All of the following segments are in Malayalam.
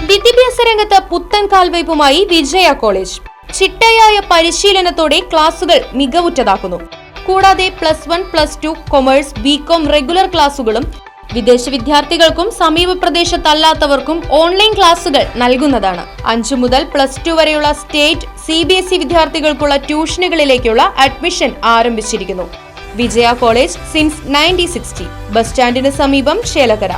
വിദ്യാഭ്യാസ രംഗത്ത് പുത്തൻ കാൽവയ്പുമായി വിജയ കോളേജ്. ചിട്ടയായ പരിശീലനത്തോടെ ക്ലാസുകൾ മികവുറ്റതാക്കുന്നു. കൂടാതെ +1, +2, കൊമേഴ്സ്, ബികോം റെഗുലർ ക്ലാസുകളും വിദേശ വിദ്യാർത്ഥികൾക്കും സമീപ പ്രദേശത്തല്ലാത്തവർക്കും ഓൺലൈൻ ക്ലാസുകൾ നൽകുന്നതാണ്. 5 മുതൽ +2 വരെയുള്ള സ്റ്റേറ്റ് CBSE വിദ്യാർത്ഥികൾക്കുള്ള ട്യൂഷനുകളിലേക്കുള്ള അഡ്മിഷൻ ആരംഭിച്ചിരിക്കുന്നു. വിജയ കോളേജ് സിൻസ് 1960. ബസ് സ്റ്റാൻഡിന് സമീപം ചേലക്കര.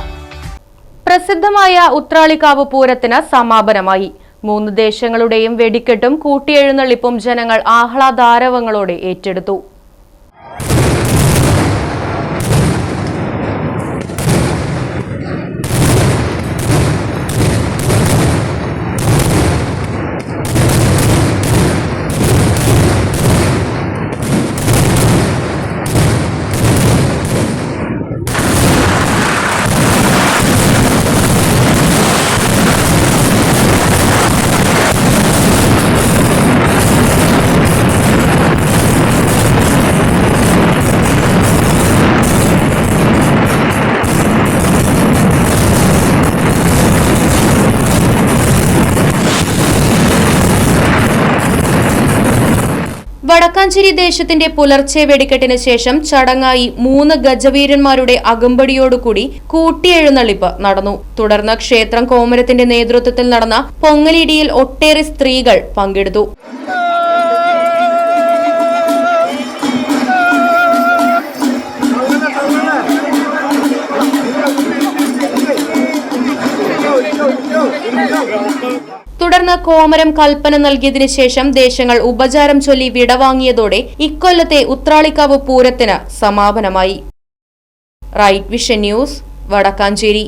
പ്രസിദ്ധമായ ഉത്രാളിക്കാവ് പൂരത്തിന് സമാപനമായി. 3 ദേശങ്ങളുടെയും വെടിക്കെട്ടും കൂട്ടിയെഴുന്നള്ളിപ്പും ജനങ്ങൾ ആഹ്ലാദാരവങ്ങളോടെ ഏറ്റെടുത്തു. വടക്കാഞ്ചേരി ദേശത്തിന്റെ പുലർച്ചെ വെടിക്കെട്ടിന് ശേഷം ചടങ്ങായി 3 ഗജവീരന്മാരുടെ അകമ്പടിയോടുകൂടി കൂട്ടിയെഴുന്നള്ളിപ്പ് നടന്നു. തുടർന്ന് ക്ഷേത്രം കോമരത്തിന്റെ നേതൃത്വത്തിൽ നടന്ന പൊങ്ങലിടിയിൽ ഒട്ടേറെ സ്ത്രീകൾ പങ്കെടുത്തു. തുടർന്ന് കോമരം കൽപ്പന നൽകിയതിനു ശേഷം ദേശങ്ങൾ ഉപചാരം ചൊല്ലി വിടവാങ്ങിയതോടെ ഇക്കൊല്ലത്തെ ഉത്രാളിക്കാവ് പൂരത്തിന് സമാപനമായി. Right Vision News, Vadakkanchery.